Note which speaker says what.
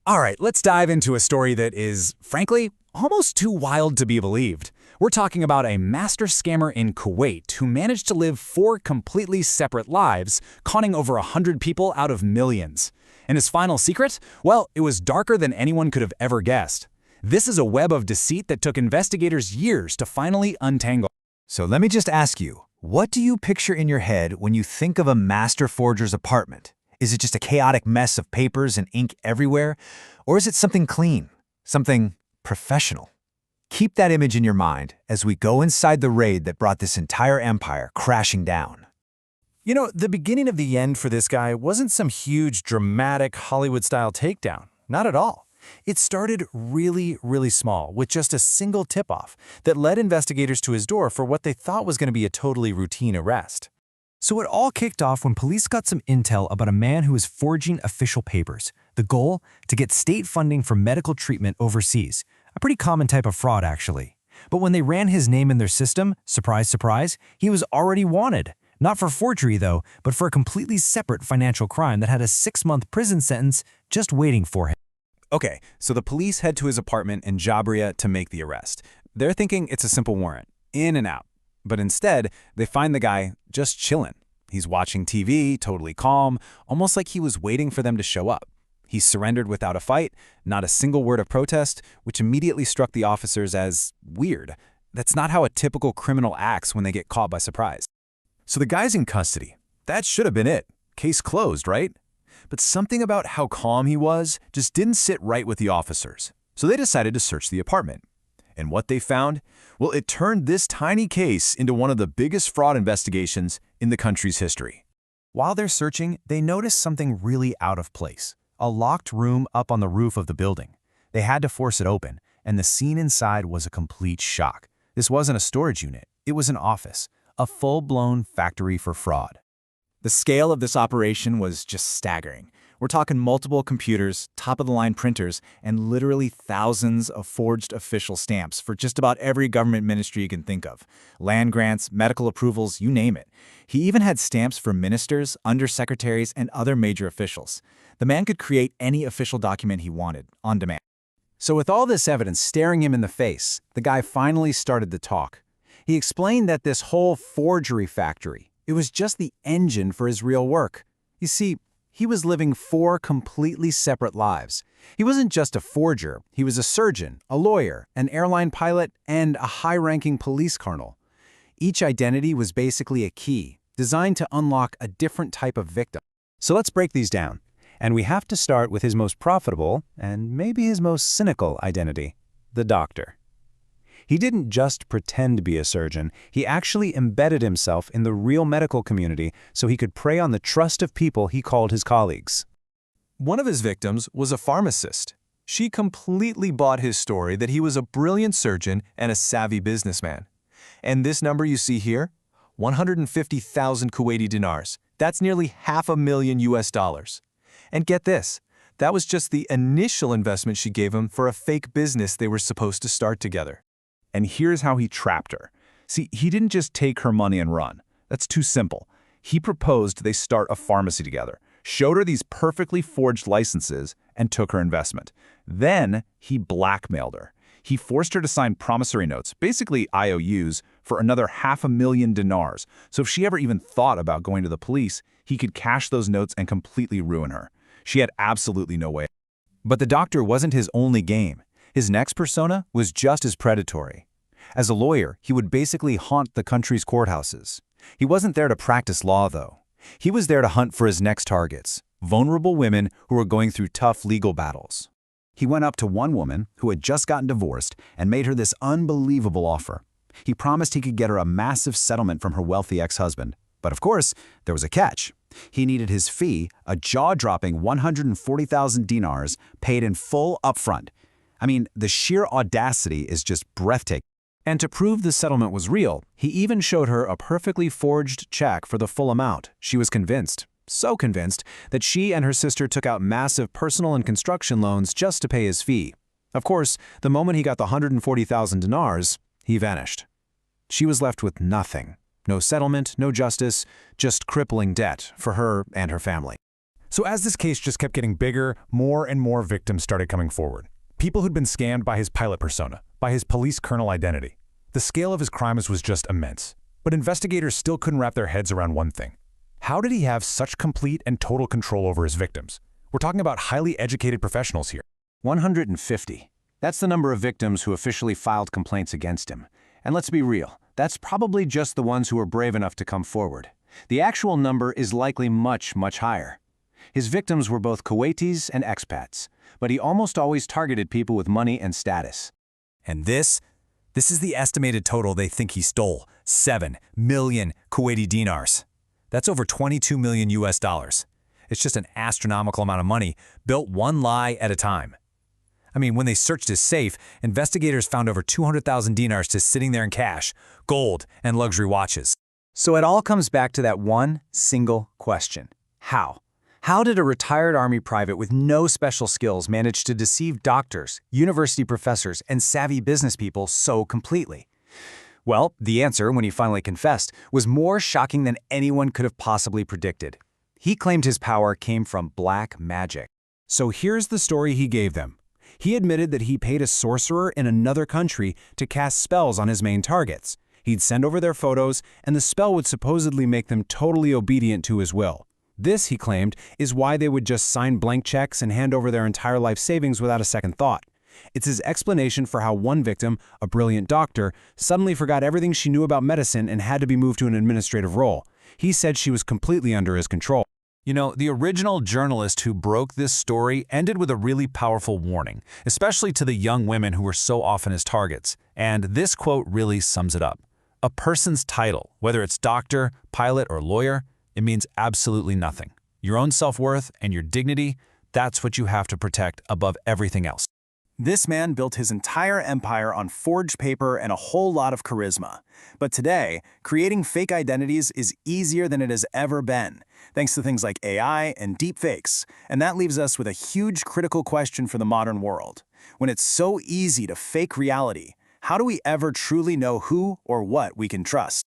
Speaker 1: All right, let's dive into a story that is, frankly, almost too wild to be believed. We're talking about a master scammer in Kuwait who managed to live 4 completely separate lives, conning over 100 people out of millions. And his final secret? Well, it was darker than anyone could have ever guessed. This is a web of deceit that took investigators years to finally untangle.
Speaker 2: So let me just ask you, what do you picture in your head when you think of a master forger's apartment? Is it just a chaotic mess of papers and ink everywhere? Or is it something clean, something professional? Keep that image in your mind as we go inside the raid that brought this entire empire crashing down.
Speaker 3: You know, the beginning of the end for this guy wasn't some huge, dramatic, Hollywood-style takedown. Not at all. It started really small, with just a single tip-off that led investigators to his door for what they thought was going to be a totally routine arrest. So it all kicked off when police got some intel about a man who was forging official papers. The goal? To get state funding for medical treatment overseas. A pretty common type of fraud, actually. But when they ran his name in their system, surprise, surprise, he was already wanted. Not for forgery, though, but for a completely separate financial crime that had a 6-month prison sentence just waiting for him.
Speaker 1: Okay, so the police head to his apartment in Jabriya to make the arrest. They're thinking it's a simple warrant, in and out. But instead, they find the guy just chilling. He's watching TV, totally calm, almost like he was waiting for them to show up. He surrendered without a fight, not a single word of protest, which immediately struck the officers as weird. That's not how a typical criminal acts when they get caught by surprise.
Speaker 3: So the guy's in custody. That should have been it. Case closed, right? But something about how calm he was just didn't sit right with the officers. So they decided to search the apartment. And what they found? Well, it turned this tiny case into one of the biggest fraud investigations in the country's history. While they're searching, they noticed something really out of place. A locked room up on the roof of the building. They had to force it open, and the scene inside was a complete shock. This wasn't a storage unit. It was an office, a full-blown factory for fraud.
Speaker 1: The scale of this operation was just staggering. We're talking multiple computers, top-of-the-line printers, and literally thousands of forged official stamps for just about every government ministry you can think of. Land grants, medical approvals, you name it. He even had stamps for ministers, undersecretaries, and other major officials. The man could create any official document he wanted, on demand. So with all this evidence staring him in the face, the guy finally started to talk. He explained that this whole forgery factory, it was just the engine for his real work. You see, he was living 4 completely separate lives. He wasn't just a forger, he was a surgeon, a lawyer, an airline pilot, and a high-ranking police colonel. Each identity was basically a key, designed to unlock a different type of victim. So let's break these down. And we have to start with his most profitable, and maybe his most cynical identity, the doctor. He didn't just pretend to be a surgeon, he actually embedded himself in the real medical community so he could prey on the trust of people he called his colleagues.
Speaker 3: One of his victims was a pharmacist. She completely bought his story that he was a brilliant surgeon and a savvy businessman. And this number you see here? 150,000 Kuwaiti dinars. That's nearly $500,000 US. And get this, that was just the initial investment she gave him for a fake business they were supposed to start together.
Speaker 4: And here's how he trapped her. See, he didn't just take her money and run. That's too simple. He proposed they start a pharmacy together, showed her these perfectly forged licenses, and took her investment. Then he blackmailed her. He forced her to sign promissory notes, basically IOUs, for another $500,000 dinars. So if she ever even thought about going to the police, he could cash those notes and completely ruin her. She had absolutely no way.
Speaker 1: But the doctor wasn't his only game. His next persona was just as predatory. As a lawyer, he would basically haunt the country's courthouses. He wasn't there to practice law, though. He was there to hunt for his next targets, vulnerable women who were going through tough legal battles. He went up to one woman who had just gotten divorced and made her this unbelievable offer. He promised he could get her a massive settlement from her wealthy ex-husband. But of course, there was a catch. He needed his fee, a jaw-dropping 140,000 dinars, paid in full upfront. I mean, the sheer audacity is just breathtaking. And to prove the settlement was real, he even showed her a perfectly forged check for the full amount. She was convinced, so convinced, that she and her sister took out massive personal and construction loans just to pay his fee. Of course, the moment he got the 140,000 dinars, he vanished. She was left with nothing. No settlement, no justice, just crippling debt for her and her family.
Speaker 3: So as this case just kept getting bigger, more and more victims started coming forward. People who'd been scammed by his pilot persona, by his police colonel identity. The scale of his crimes was just immense. But investigators still couldn't wrap their heads around one thing. How did he have such complete and total control over his victims? We're talking about highly educated professionals here.
Speaker 2: 150. That's the number of victims who officially filed complaints against him. And let's be real, that's probably just the ones who were brave enough to come forward. The actual number is likely much, much higher. His victims were both Kuwaitis and expats, but he almost always targeted people with money and status.
Speaker 3: And this is the estimated total they think he stole, 7 million Kuwaiti dinars. That's over 22 million US dollars. It's just an astronomical amount of money, built one lie at a time. I mean, when they searched his safe, investigators found over 200,000 dinars just sitting there in cash, gold, and luxury watches.
Speaker 2: So it all comes back to that one single question. How? How did a retired Army private with no special skills manage to deceive doctors, university professors, and savvy business people so completely? Well, the answer, when he finally confessed, was more shocking than anyone could have possibly predicted. He claimed his power came from black magic.
Speaker 3: So here's the story he gave them. He admitted that he paid a sorcerer in another country to cast spells on his main targets. He'd send over their photos, and the spell would supposedly make them totally obedient to his will. This, he claimed, is why they would just sign blank checks and hand over their entire life savings without a second thought. It's his explanation for how one victim, a brilliant doctor, suddenly forgot everything she knew about medicine and had to be moved to an administrative role. He said she was completely under his control. You know, the original journalist who broke this story ended with a really powerful warning, especially to the young women who were so often his targets. And this quote really sums it up. A person's title, whether it's doctor, pilot, or lawyer, it means absolutely nothing. Your own self-worth and your dignity, that's what you have to protect above everything else.
Speaker 1: This man built his entire empire on forged paper and a whole lot of charisma. But today, creating fake identities is easier than it has ever been, thanks to things like AI and deepfakes. And that leaves us with a huge critical question for the modern world. When it's so easy to fake reality, how do we ever truly know who or what we can trust?